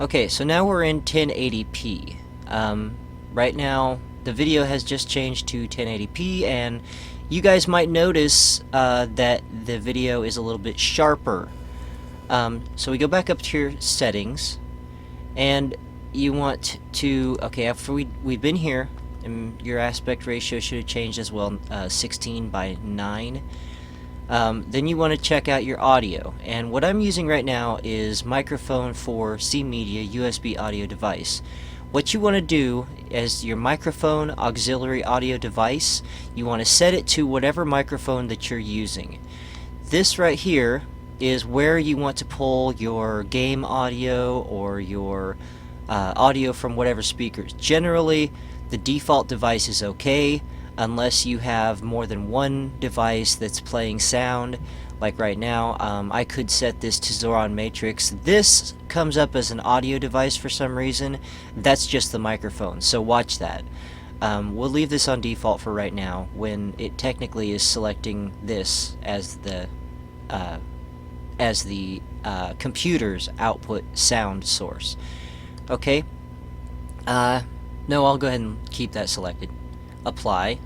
Okay, so now we're in 1080p. Right now the video has just changed to 1080p, and you guys might notice that the video is a little bit sharper. So we go back up to your settings, and you want to, okay, after we've been here, and your aspect ratio should have changed as well, 16:9. Then you want to check out your audio, and what I'm using right now is microphone for C Media USB audio device. What you want to do as your microphone auxiliary audio device, you want to set it to whatever microphone that you're using. This right here is where you want to pull your game audio or your audio from whatever speakers. Generally, the default device is okay unless you have more than one device that's playing sound. Like right now, I could set this to Zoran Matrix. This comes up as an audio device for some reason. That's just the microphone, so watch that. We'll leave this on default for right now, when it technically is selecting this as the computer's output sound source. Okay? No, I'll go ahead and keep that selected. Apply.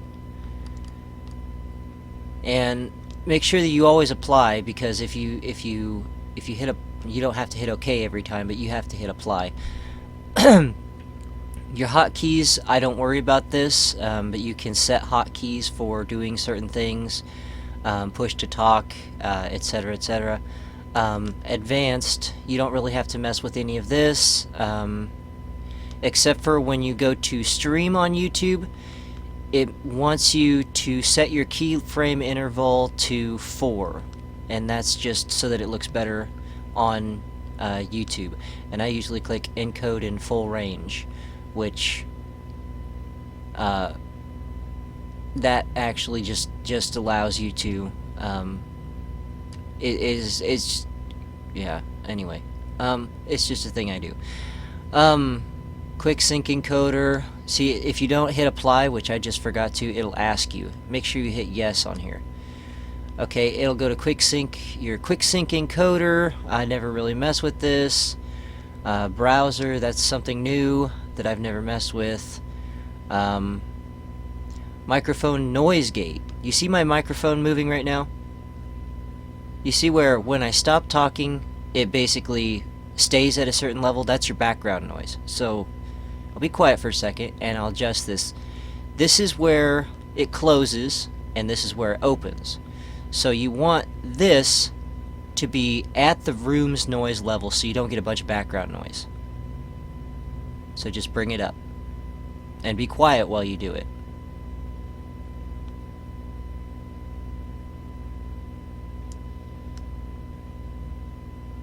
And make sure that you always apply, because if you hit a, you don't have to hit OK every time, but you have to hit apply. Your hotkeys, I don't worry about this, but you can set hotkeys for doing certain things, push to talk, etc., etc. Advanced, you don't really have to mess with any of this, except for when you go to stream on YouTube. It wants you to set your keyframe interval to 4, and that's just so that it looks better on YouTube. And I usually click encode in full range, which that actually just allows you to it's yeah, anyway, it's just a thing I do. Quick sync encoder. See, if you don't hit apply, which I just forgot to, it'll ask you. Make sure you hit yes on here. Okay, it'll go to quick sync, your quick sync encoder. I never really mess with this. Browser, that's something new that I've never messed with. Microphone noise gate. You see my microphone moving right now? You see where when I stop talking, it basically stays at a certain level? That's your background noise. So I'll be quiet for a second and I'll adjust this. This is where it closes and this is where it opens. So you want this to be at the room's noise level so you don't get a bunch of background noise. So just bring it up and be quiet while you do it.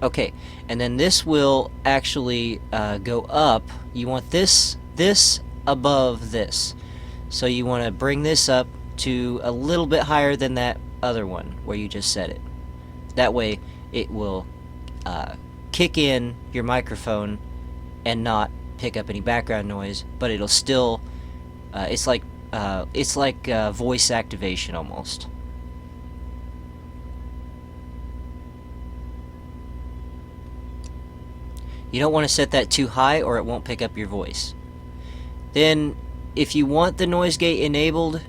Okay, and then this will actually go up. You want this above this. So you want to bring this up to a little bit higher than that other one where you just set it. That way it will kick in your microphone and not pick up any background noise, but it'll still it's like voice activation almost. You don't want to set that too high or it won't pick up your voice. Then if you want the noise gate enabled,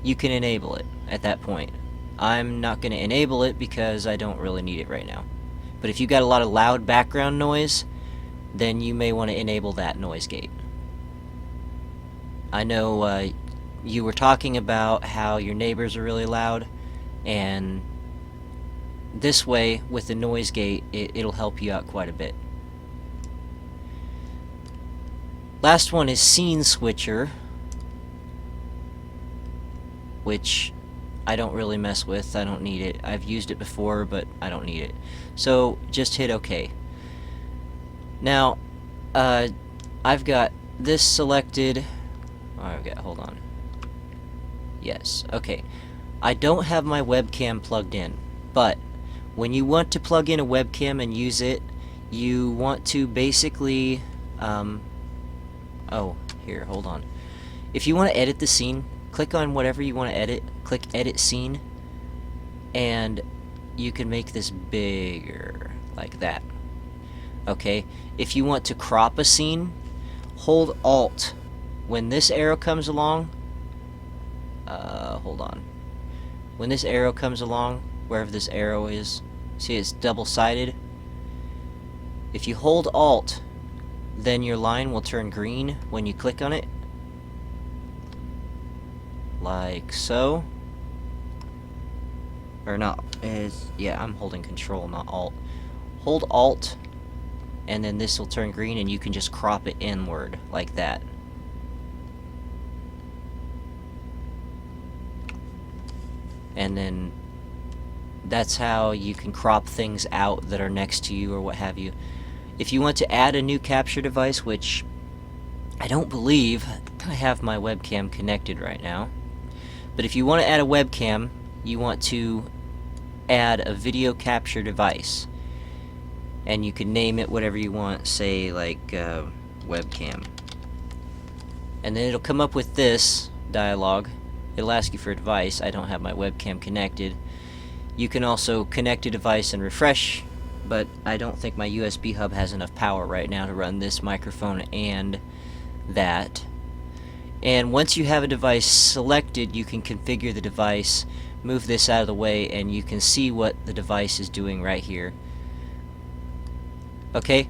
you can enable it at that point. I'm not going to enable it because I don't really need it right now. But if you got a lot of loud background noise, then you may want to enable that noise gate. I know you were talking about how your neighbors are really loud, and this way with the noise gate it'll help you out quite a bit. Last one is scene switcher, which I don't really mess with. I don't need it. I've used it before, but I don't need it. So just hit OK. Now, I've got this selected. Oh, I've got, hold on. Yes, okay. I don't have my webcam plugged in, but when you want to plug in a webcam and use it, you want to basically, oh, here, hold on. If you want to edit the scene, click on whatever you want to edit, click edit scene, and you can make this bigger, like that. Okay, if you want to crop a scene, hold Alt. When this arrow comes along, hold on. When this arrow comes along, wherever this arrow is, see it's double-sided? If you hold Alt, then your line will turn green when you click on it. Like so. Or not. Yeah, I'm holding Control, not Alt. Hold Alt, and then this will turn green, and you can just crop it inward, like that. And then that's how you can crop things out that are next to you or what have you. If you want to add a new capture device, which I don't believe I have my webcam connected right now, but if you want to add a webcam, you want to add a video capture device, and you can name it whatever you want, say like webcam, and then it'll come up with this dialog. It'll ask you for a device. I don't have my webcam connected. You can also connect a device and refresh, but I don't think my USB hub has enough power right now to run this microphone and that. And once you have a device selected, you can configure the device, move this out of the way, and you can see what the device is doing right here. Okay?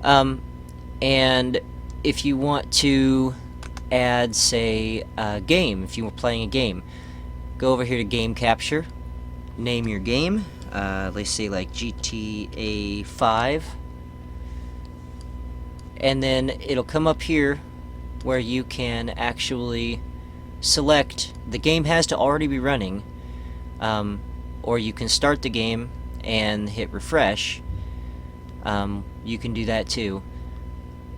And if you want to add, say, a game, if you were playing a game, go over here to Game Capture, name your game, let's say like GTA 5, and then it'll come up here where you can actually select, the game has to already be running, or you can start the game and hit refresh. You can do that too,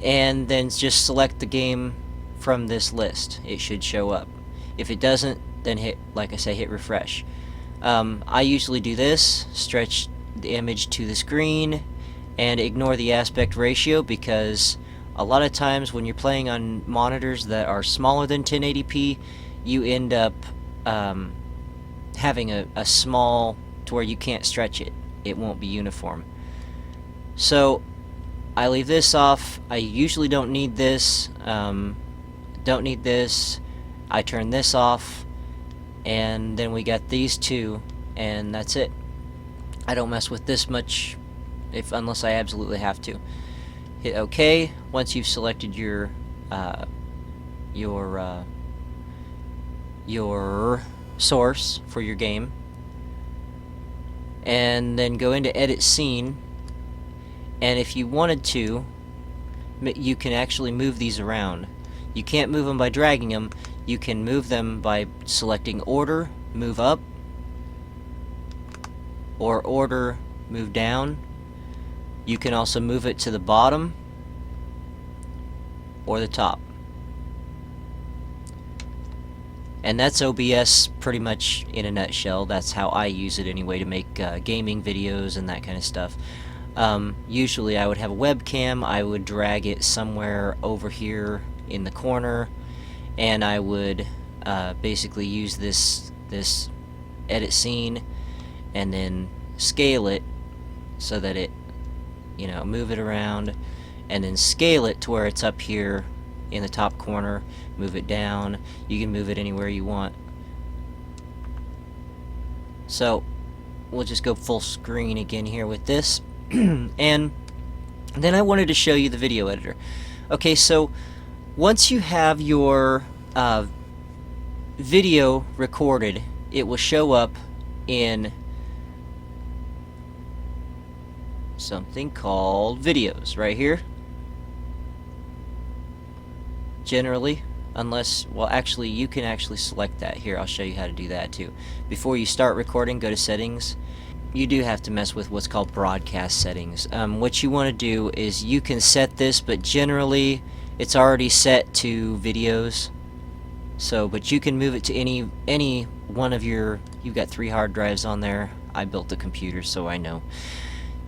and then just select the game from this list. It should show up. If it doesn't, then hit, like I say, hit refresh. I usually do this, stretch the image to the screen and ignore the aspect ratio, because a lot of times when you're playing on monitors that are smaller than 1080p, you end up having a small, to where you can't stretch it. It won't be uniform. So I leave this off. I usually don't need this. Don't need this. I turn this off, and then we got these two, and that's it. I don't mess with this much unless I absolutely have to. Hit OK once you've selected your source for your game, and then go into Edit Scene, and if you wanted to, you can actually move these around. You can't move them by dragging them. You can move them by selecting Order, Move Up, or Order, Move Down. You can also move it to the bottom or the top. And that's OBS pretty much in a nutshell. That's how I use it anyway, to make gaming videos and that kind of stuff. Usually I would have a webcam, I would drag it somewhere over here in the corner, and I would basically use this edit scene and then scale it so that it, you know, move it around, and then scale it to where it's up here in the top corner, move it down. You can move it anywhere you want. So we'll just go full screen again here with this. And then I wanted to show you the video editor. Okay, so once you have your video recorded, it will show up in something called videos right here. Generally, unless, well, actually you can actually select that. Here, I'll show you how to do that too. Before you start recording, go to settings. You do have to mess with what's called broadcast settings. What you want to do is, you can set this, but generally it's already set to videos. So, but you can move it to any one of your, you've got 3 hard drives on there. I built the computer, so I know.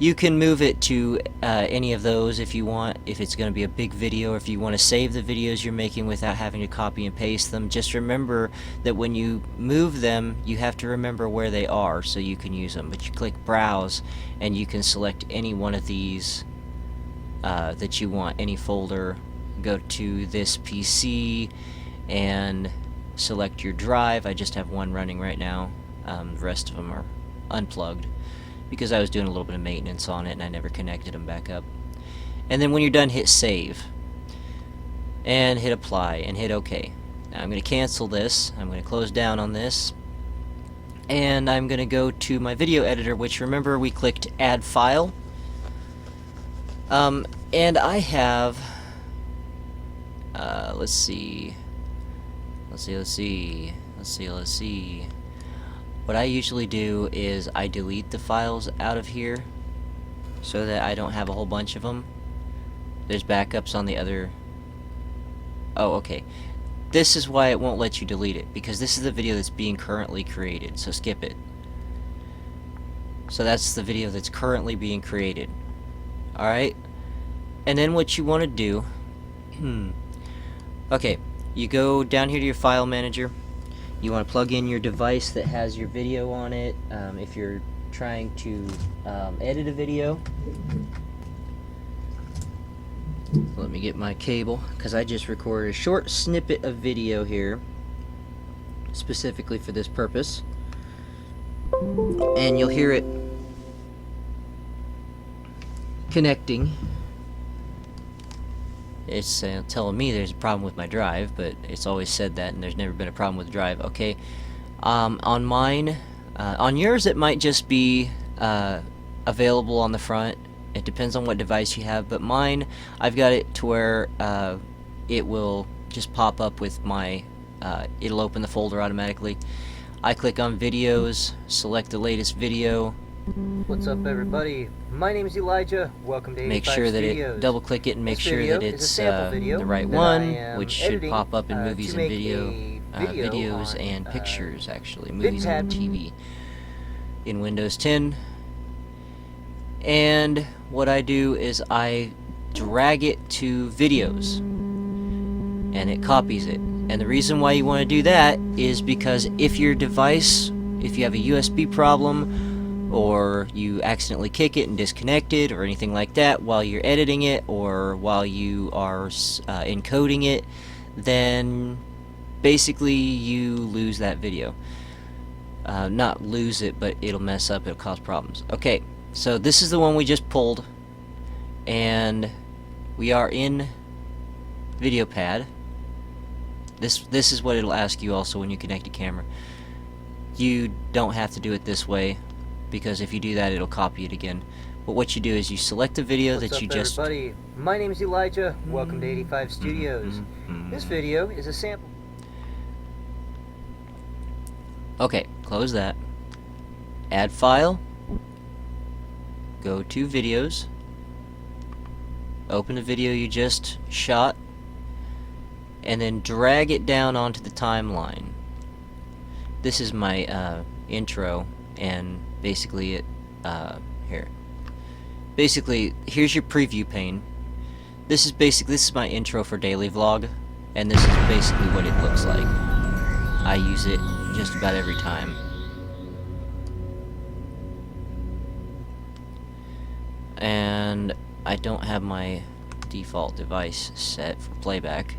You can move it to any of those if you want, if it's going to be a big video, or if you want to save the videos you're making without having to copy and paste them. Just remember that when you move them, you have to remember where they are so you can use them. But you click Browse, and you can select any one of these that you want, any folder. Go to this PC and select your drive. I just have one running right now. The rest of them are unplugged because I was doing a little bit of maintenance on it and I never connected them back up. And then when you're done, hit save and hit apply and hit OK. Now I'm going to cancel this. I'm going to close down on this, and I'm going to go to my video editor, which, remember, we clicked add file. And I have let's see. What I usually do is I delete the files out of here so that I don't have a whole bunch of them. There's backups on the other. Oh, okay. This is why it won't let you delete it, because this is the video that's being currently created, so skip it. So that's the video that's currently being created. Alright? And then what you want to do, okay, you go down here to your file manager. You want to plug in your device that has your video on it. If you're trying to edit a video, let me get my cable, because I just recorded a short snippet of video here specifically for this purpose, and you'll hear it connecting. It's telling me there's a problem with my drive, but it's always said that, and there's never been a problem with the drive. Okay, on mine, on yours it might just be available on the front. It depends on what device you have, but mine, I've got it to where it will just pop up with my, it'll open the folder automatically. I click on videos, select the latest video. What's up, everybody? My name is Elijah. Welcome to 85 Make sure that Studios. it, double click it and make This sure video that is a it's sample video the right that one, I am which should editing, pop up in movies to and make video, a videos on, and pictures, actually, movies VideoPad. and TV in Windows 10. And what I do is I drag it to videos, and it copies it. And the reason why you want to do that is because if your device, if you have a USB problem, or you accidentally kick it and disconnect it, or anything like that while you're editing it, or while you are encoding it, then basically you lose that video. Not lose it, but it'll mess up, it'll cause problems. Okay, so this is the one we just pulled, and we are in VideoPad. This is what it'll ask you also when you connect a camera. You don't have to do it this way, because if you do that, it'll copy it again. But what you do is you select the video that you just... What's up, everybody? My name is Elijah. Welcome to 85 Studios. This video is a sample. Okay, close that. Add file. Go to videos. Open the video you just shot, and then drag it down onto the timeline. This is my intro, and basically it here. Basically, here's your preview pane. This is my intro for daily vlog, and this is basically what it looks like. I use it just about every time. And I don't have my default device set for playback.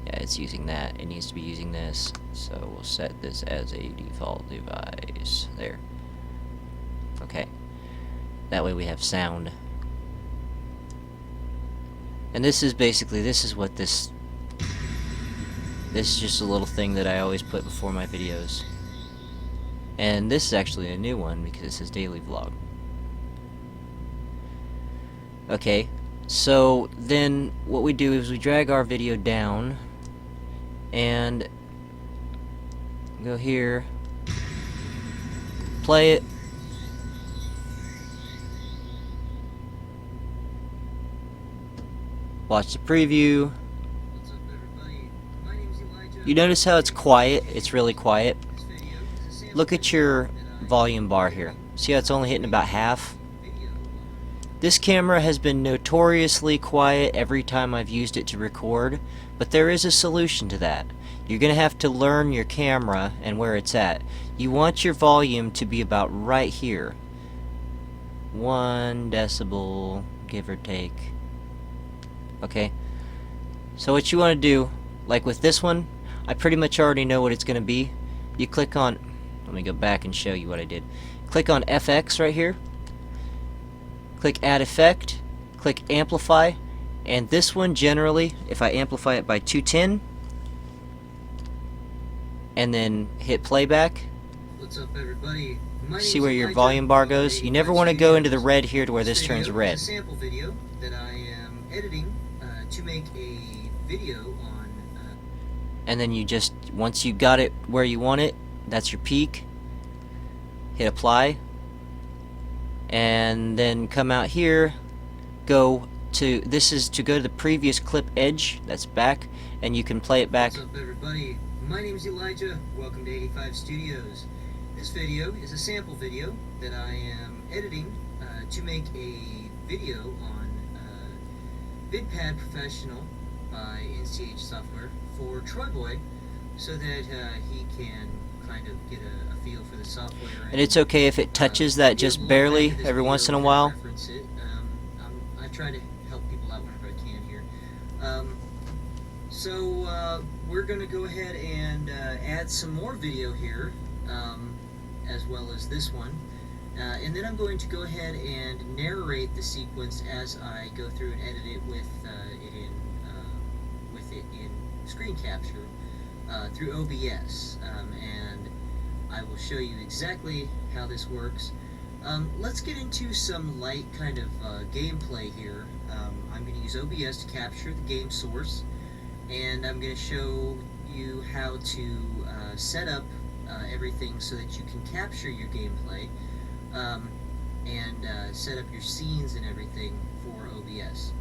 Yeah, it's using that. It needs to be using this, so we'll set this as a default device. There. Okay. That way we have sound. And this is basically, this is what this is just a little thing that I always put before my videos. And this is actually a new one because it says daily vlog. Okay, so then what we do is we drag our video down and go here, play it, watch the preview. You notice how it's quiet? It's really quiet. Look at your volume bar here. See how it's only hitting about half? This camera has been notoriously quiet every time I've used it to record, but there is a solution to that. You're going to have to learn your camera and where it's at. You want your volume to be about right here. 1 decibel give or take. Okay, so what you want to do, like with this one, I pretty much already know what it's going to be. You click on, let me go back and show you what I did. Click on FX right here, click Add Effect, click Amplify, and this one generally, if I amplify it by 210 and then hit playback, what's up, everybody? see where your volume bar goes? You never want to go into the red here to where this turns red. This is a sample video that I am editing to make a video on. And then you just, once you got it where you want it, that's your peak. Hit apply. And then come out here, go to, this is to go to the previous clip edge, that's back, and you can play it back. What's up, everybody? My name is Elijah. Welcome to 85 Studios. This video is a sample video that I am editing to make a video on VideoPad Professional by NCH Software for Troy Boy, so that he can kind of get a feel for the software. And it's okay if it touches that just barely every once in a while. Reference it. I try to help people out whenever I can here. So we're going to go ahead and add some more video here, as well as this one. And then I'm going to go ahead and narrate the sequence as I go through and edit it with it in screen capture through OBS. And I will show you exactly how this works. Let's get into some light kind of gameplay here. I'm going to use OBS to capture the game source, and I'm going to show you how to set up everything so that you can capture your gameplay and set up your scenes and everything for OBS.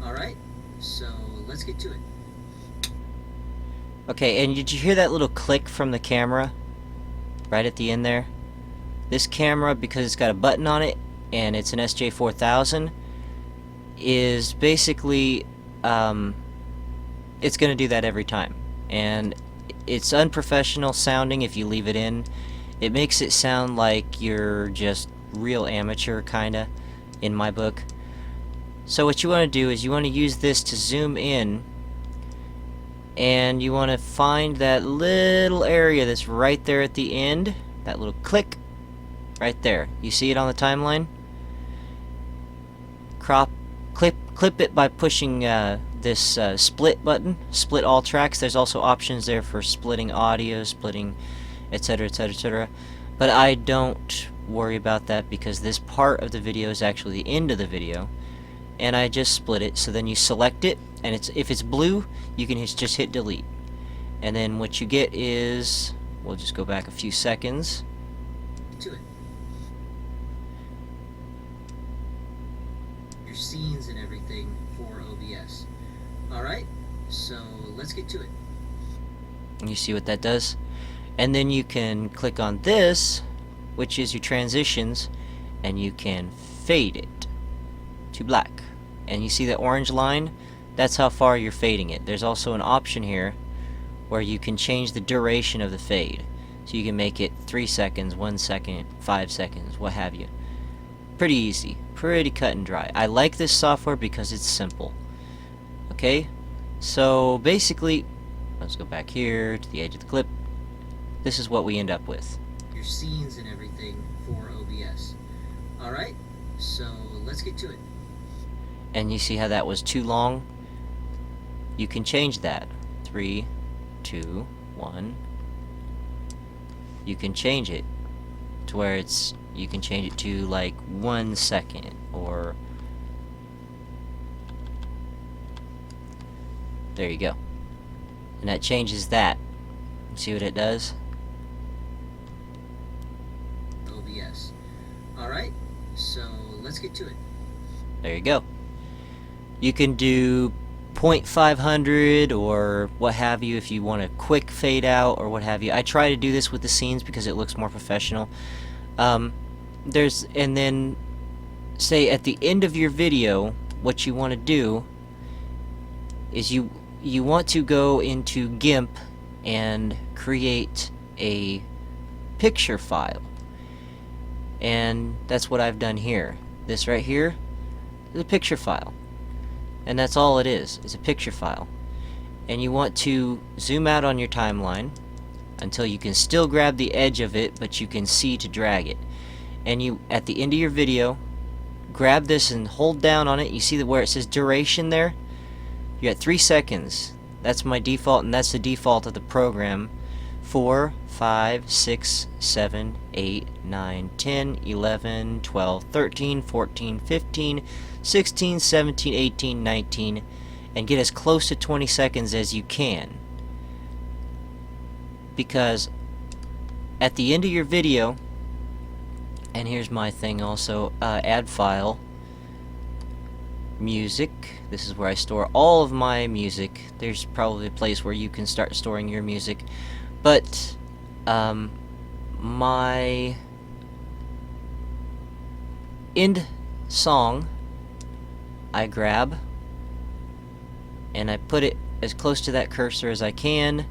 Alright, so let's get to it. Okay, and did you hear that little click from the camera right at the end there? This camera, because it's got a button on it and it's an SJ4000, is basically it's going to do that every time, and it's unprofessional sounding if you leave it in. It makes it sound like you're just real amateur, kinda, in my book. So what you want to do is you want to use this to zoom in, and you want to find that little area that's right there at the end, that little click right there. You see it on the timeline? Clip it by pushing this split button, split all tracks. There's also options there for splitting audio, splitting etc, etc, etc, but I don't worry about that because this part of the video is actually the end of the video, and I just split it. So then you select it, and if it's blue, you can just hit delete, and then what you get is, we'll just go back a few seconds to it. Your scenes and everything for OBS. Alright, so let's get to it. And you see what that does? And then you can click on this, which is your transitions, and you can fade it to black. And you see the orange line? That's how far you're fading it. There's also an option here where you can change the duration of the fade. So you can make it 3 seconds, 1 second, 5 seconds, what have you. Pretty easy, pretty cut and dry. I like this software because it's simple. Okay, so basically, let's go back here to the edge of the clip. This is what we end up with. Your scenes and everything for OBS. Alright, so let's get to it. And you see how that was too long? You can change that. 3, 2, 1. You can change it to where it's, you can change it to like 1 second, or there you go. And that changes that. See what it does? OBS. Alright, so let's get to it. There you go. You can do 0.500 or what have you if you want a quick fade out or what have you. I try to do this with the scenes because it looks more professional. And then say at the end of your video, what you want to do is you want to go into GIMP and create a picture file. And that's what I've done here. This right here, is a picture file. And that's all it is. It's a picture file. And you want to zoom out on your timeline until you can still grab the edge of it, but you can see to drag it. And you, at the end of your video, grab this and hold down on it. You see where it says duration there? You got 3 seconds. That's my default, and that's the default of the program. 4, 5, 6, 7, 8, 9, 10, 11, 12, 13, 14, 15, 16, 17, 18, 19, and get as close to 20 seconds as you can. Because at the end of your video, and here's my thing also, add file, music. This is where I store all of my music. There's probably a place where you can start storing your music, but my end song I grab and I put it as close to that cursor as I can,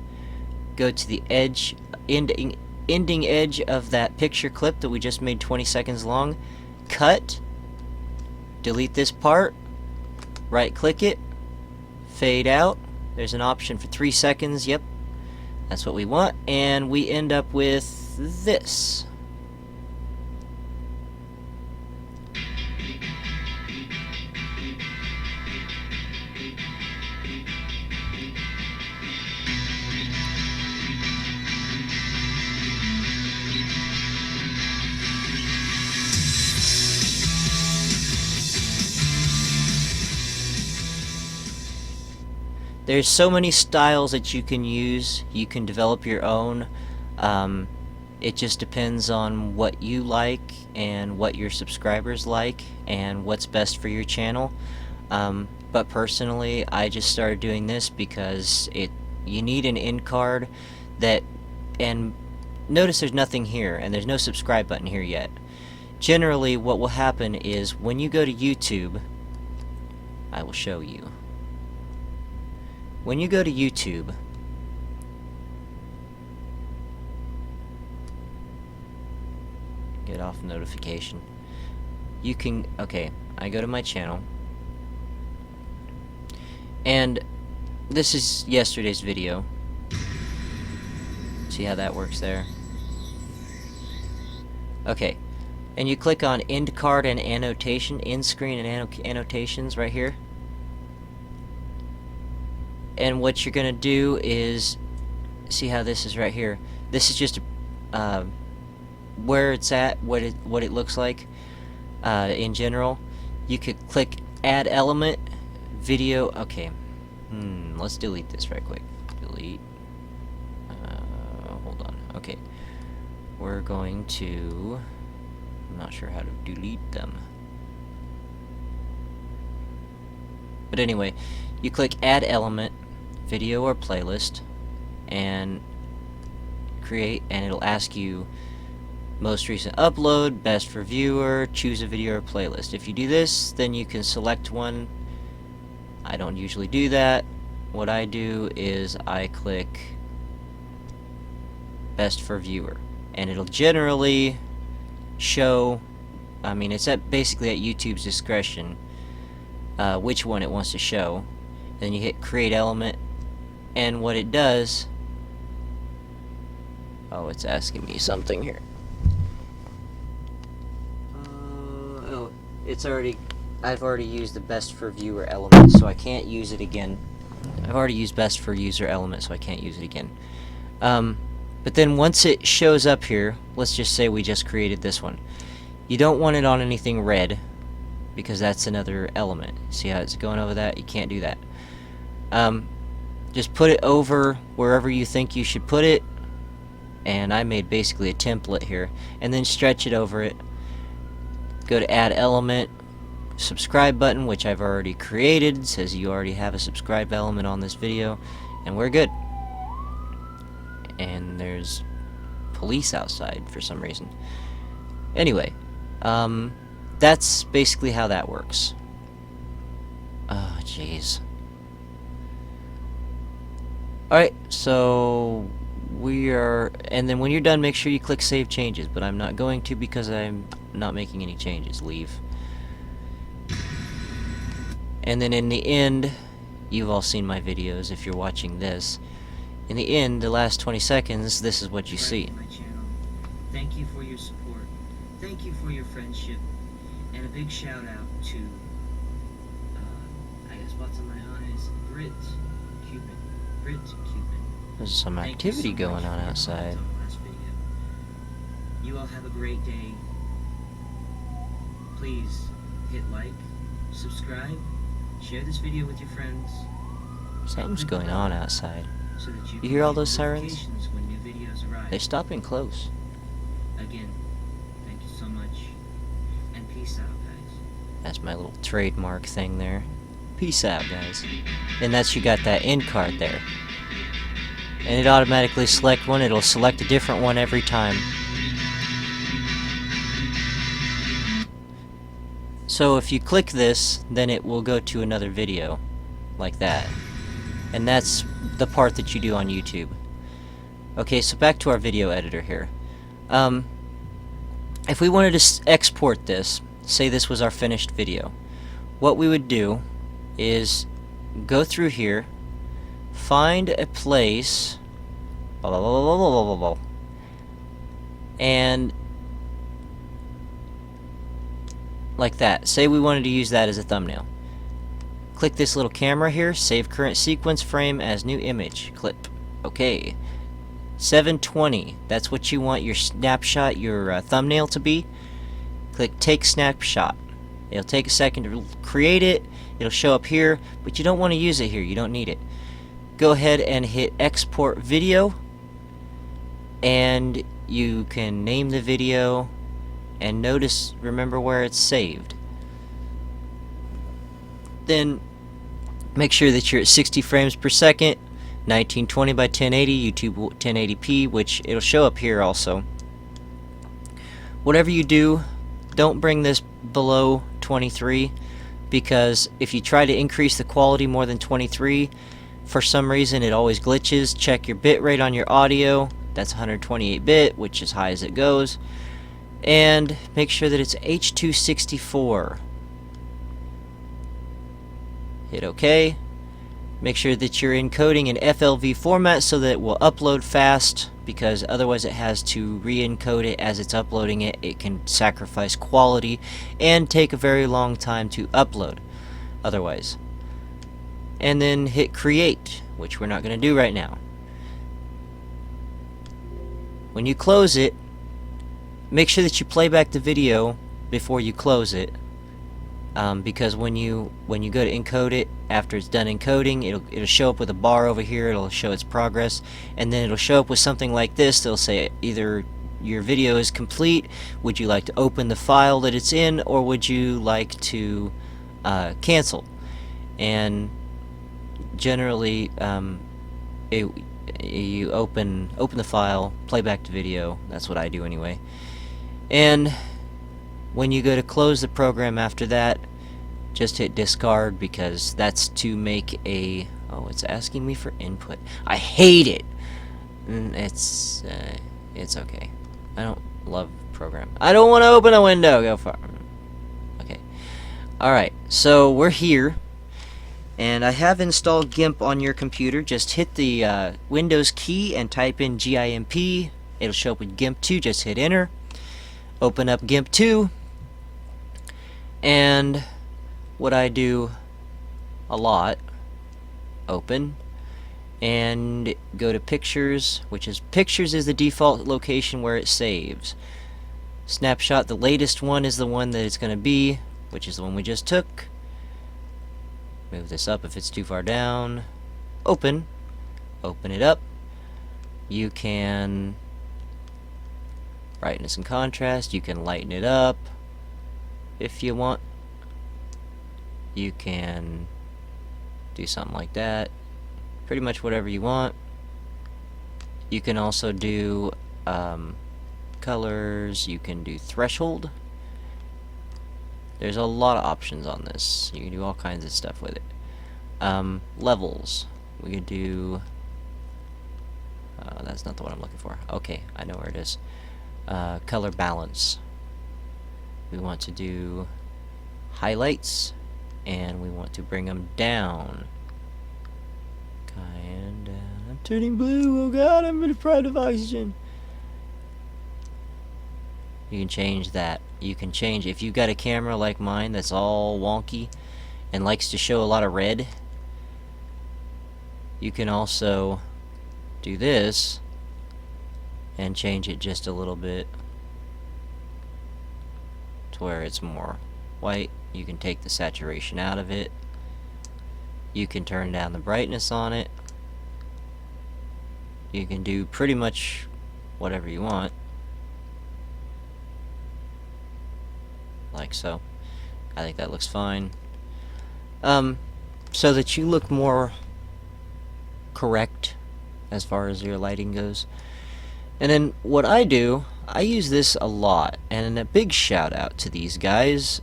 go to the edge, ending edge of that picture clip that we just made 20 seconds long, cut, delete this part, right click it, fade out. There's an option for 3 seconds. Yep, that's what we want, and we end up with this. There's so many styles that you can use. You can develop your own. It just depends on what you like and what your subscribers like and what's best for your channel. But personally, I just started doing this because you need an end card that, and notice there's nothing here and there's no subscribe button here yet. Generally what will happen is when you go to YouTube, I will show you. When you go to YouTube, get off notification. You can, okay, I go to my channel, and this is yesterday's video. See how that works there? Okay, and you click on end card and annotation, end screen and annotations right here. And what you're gonna do is, see how this is right here. This is just where it's at, what it looks like in general. You could click add element, video. Okay, let's delete this right quick. Delete. Hold on. Okay, we're going to. I'm not sure how to delete them. But anyway, you click add element, video or playlist, and create, and it'll ask you most recent upload, best for viewer, choose a video or playlist. If you do this, then you can select one. I don't usually do that. What I do is I click best for viewer, and it'll generally show, I mean, it's basically at YouTube's discretion which one it wants to show. Then you hit create element, and what it does, oh, it's asking me something here. Oh, it's already, I've already used the best for viewer element, so I can't use it again. I've already used best for user element, so I can't use it again. But then once it shows up here, let's just say we just created this one. You don't want it on anything red, because that's another element. See how it's going over that? You can't do that. Just put it over wherever you think you should put it, and I made basically a template here, and then stretch it over it. Go to add element, subscribe button, which I've already created. It says you already have a subscribe element on this video, and we're good. And there's police outside for some reason. Anyway, that's basically how that works. Oh, jeez. Alright, so we are, and then when you're done, make sure you click Save Changes, but I'm not going to because I'm not making any changes. Leave. And then in the end, you've all seen my videos if you're watching this. In the end, the last 20 seconds, this is what you see. My channel. Thank you for your support. Thank you for your friendship. And a big shout out to, I got spots on my eyes, Brit Cupid. There's some activity going on outside. You all have a great day. Please hit like, subscribe, share this video with your friends. Something's going on outside. So that You hear all those sirens? notifications when new videos arrive. They're stopping close. Again, thank you so much, and peace out, guys. That's my little trademark thing there. Peace out, guys. And that's, you got that end card there. And it automatically select one. It'll select a different one every time. So if you click this, then it will go to another video, like that. And that's the part that you do on YouTube. Okay, so back to our video editor here. If we wanted to export this, say this was our finished video, what we would do is go through here, find a place, and like that. Say we wanted to use that as a thumbnail. Click this little camera here, save current sequence frame as new image clip. Okay. 720, that's what you want your snapshot, your thumbnail to be. Click take snapshot. It'll take a second to create it. It'll show up here, but you don't want to use it here. You don't need it. Go ahead and hit export video, and you can name the video, and notice, remember where it's saved. Then make sure that you're at 60 frames per second, 1920 by 1080, YouTube 1080p, which it'll show up here also. Whatever you do, don't bring this below 23, because if you try to increase the quality more than 23, for some reason it always glitches. Check your bitrate on your audio. That's 128-bit, which is high as it goes. And make sure that it's H.264. Hit OK. Make sure that you're encoding in FLV format so that it will upload fast, because otherwise it has to re-encode it as it's uploading it. It can sacrifice quality and take a very long time to upload otherwise. And then hit create, which we're not going to do right now. When you close it, make sure that you play back the video before you close it, because when you go to encode it, after it's done encoding, it'll show up with a bar over here. It'll show its progress, and then it'll show up with something like this. They'll say either your video is complete, would you like to open the file that it's in, or would you like to cancel. And generally you open the file, play back the video. That's what I do anyway. And when you go to close the program after that, just hit discard, because that's to make a... Oh, it's asking me for input. I hate it. It's okay. I don't love program. I don't want to open a window. Go far. Okay. Alright, so we're here, and I have installed GIMP on your computer. Just hit the Windows key and type in GIMP. It'll show up with GIMP 2. Just hit enter. Open up GIMP 2, and what I do a lot, open, and go to pictures, which is the default location where it saves. Snapshot, the latest one is the one that it's going to be, which is the one we just took. Move this up if it's too far down. Open it up. You can brightness and contrast, you can lighten it up if you want. You can do something like that, pretty much whatever you want. You can also do colors, you can do threshold. There's a lot of options on this. You can do all kinds of stuff with it. Levels, we could do that's not the one I'm looking for. Okay, I know where it is. Color balance. We want to do highlights. and we want to bring them down. And I'm turning blue. Oh god, I'm deprived of oxygen. You can change that. You can change, if you've got a camera like mine that's all wonky and likes to show a lot of red, you can also do this and change it just a little bit to where it's more white. You can take the saturation out of it. You can turn down the brightness on it. You can do pretty much whatever you want. Like so. I think that looks fine. So that you look more correct as far as your lighting goes. And then what I do, I use this a lot, and a big shout out to these guys,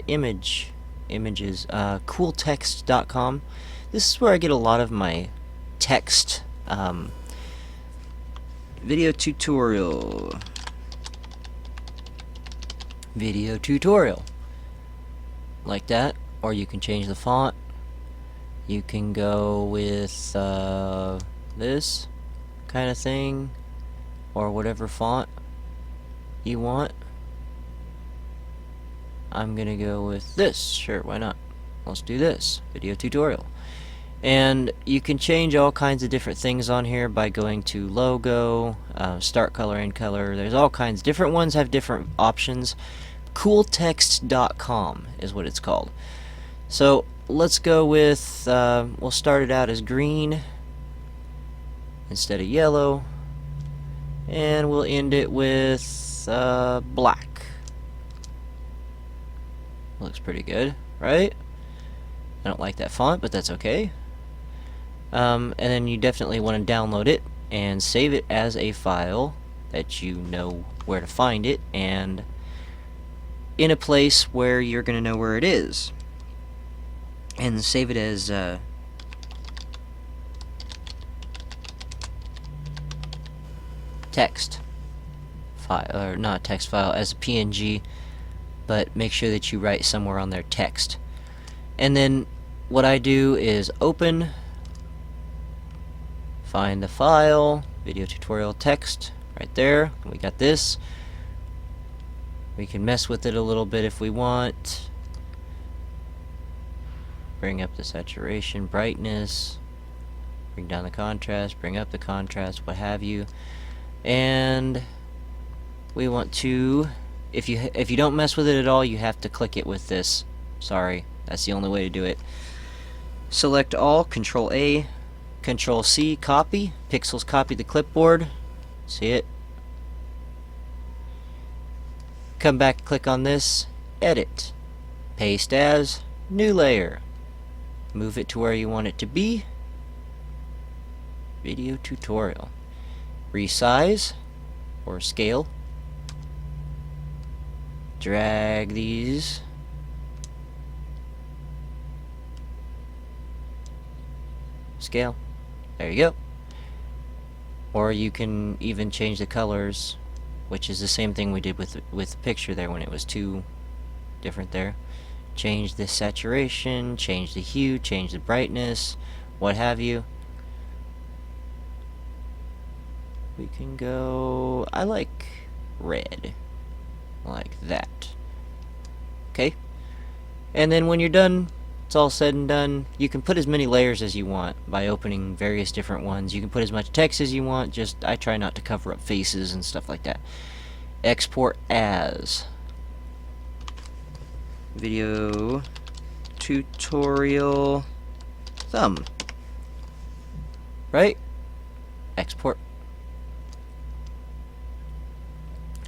images, cooltext.com. This is where I get a lot of my text. Video tutorial, like that. Or you can change the font. You can go with this kind of thing, or whatever font you want. I'm gonna go with this. Sure, why not? Let's do this video tutorial. And you can change all kinds of different things on here by going to logo, start color, end color. There's all kinds. Different ones have different options. Cooltext.com is what it's called. So let's go with, we'll start it out as green instead of yellow, and we'll end it with black. Looks pretty good, right? I don't like that font, but that's okay. And then you definitely want to download it and save it as a file that you know where to find it, and in a place where you're going to know where it is. And save it as text file, or not text file, as a PNG, but make sure that you write somewhere on there text. And then what I do is open, find the file, video tutorial text, right there. We got this. We can mess with it a little bit if we want. Bring up the saturation, brightness, bring down the contrast, bring up the contrast, what have you. And we want to, if you don't mess with it at all, you have to click it with this. Sorry, that's the only way to do it. Select all, Control A, Control C, copy. Pixels copy the clipboard. See it? Come back, click on this, edit, paste as, new layer. Move it to where you want it to be. Video tutorial. Resize or scale. Drag these. Scale. There you go. Or you can even change the colors, which is the same thing we did with the picture there when it was too different there. Change the saturation, change the hue, change the brightness, what have you. We can go, I like red, like that. Okay? And then when you're done, it's all said and done, you can put as many layers as you want by opening various different ones. You can put as much text as you want, just I try not to cover up faces and stuff like that. Export as video tutorial thumb. Right? Export.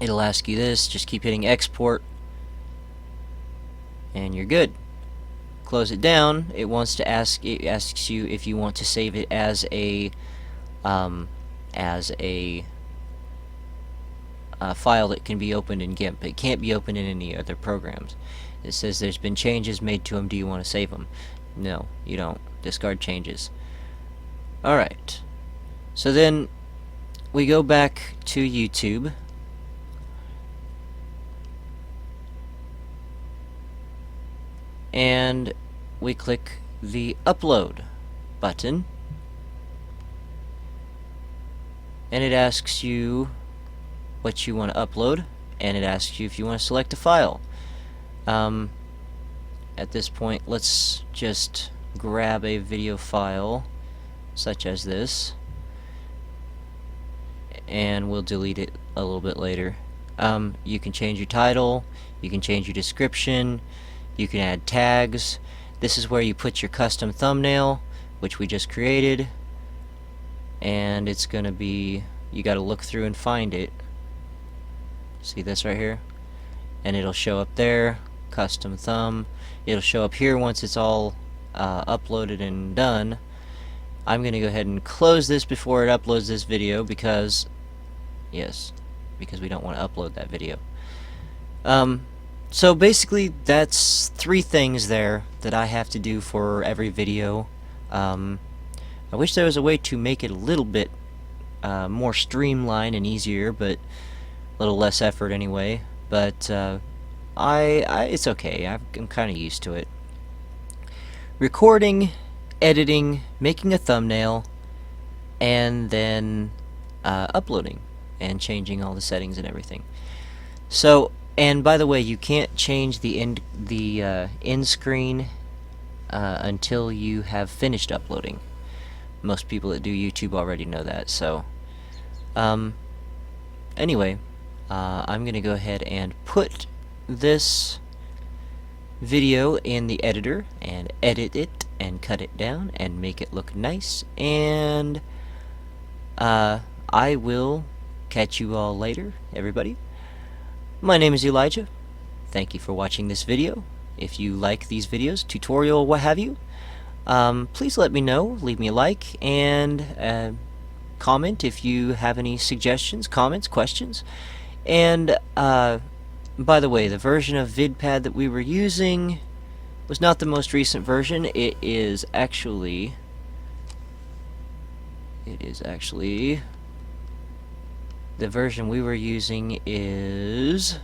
It'll ask you this, just keep hitting export and you're good. Close it down. It asks you if you want to save it as a file that can be opened in GIMP. It can't be opened in any other programs. It says there's been changes made to them. Do you want to save them? No, you don't. Discard changes. Alright. So then we go back to YouTube. And we click the upload button, and it asks you what you want to upload, and it asks you if you want to select a file. At this point, let's just grab a video file such as this, and we'll delete it a little bit later. You can change your title, you can change your description, you can add tags. This is where you put your custom thumbnail, which we just created, and it's gonna be, you gotta look through and find it. See this right here? And it'll show up there, custom thumb. It'll show up here once it's all uploaded and done. I'm gonna go ahead and close this before it uploads this video because, yes, because we don't want to upload that video. So basically that's 3 things there that I have to do for every video. I wish there was a way to make it a little bit more streamlined and easier, but a little less effort anyway. But it's okay. I'm kind of used to it. Recording, editing, making a thumbnail, and then uploading and changing all the settings and everything. So, and by the way, you can't change the end screen until you have finished uploading. Most people that do YouTube already know that. So, anyway, I'm gonna go ahead and put this video in the editor and edit it and cut it down and make it look nice, and I will catch you all later, everybody. My name is Elijah. Thank you for watching this video. If you like these videos, tutorial, what have you, please let me know. Leave me a like and comment if you have any suggestions, comments, questions. And by the way, the version of VideoPad that we were using was not the most recent version. It is actually the version we were using is,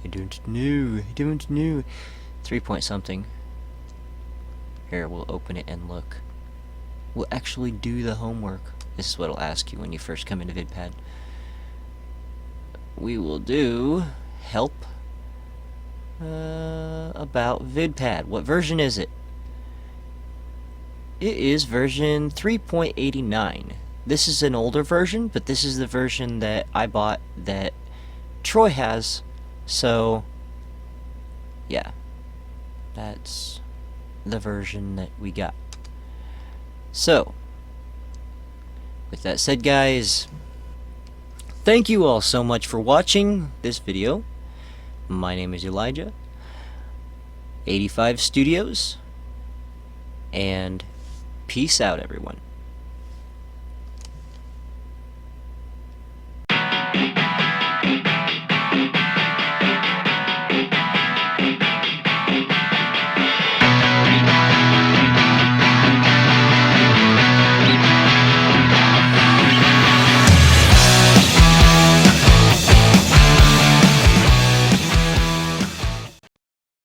I don't know, 3 point something. Here, we'll open it and look. We'll actually do the homework. This is what it'll ask you when you first come into VidPad. We will do help about VidPad. What version is it? It is version 3.89. This is an older version, but this is the version that I bought that Troy has. So, yeah, that's the version that we got. So, with that said, guys, thank you all so much for watching this video. My name is Elijah, 85 Studios, and peace out, everyone.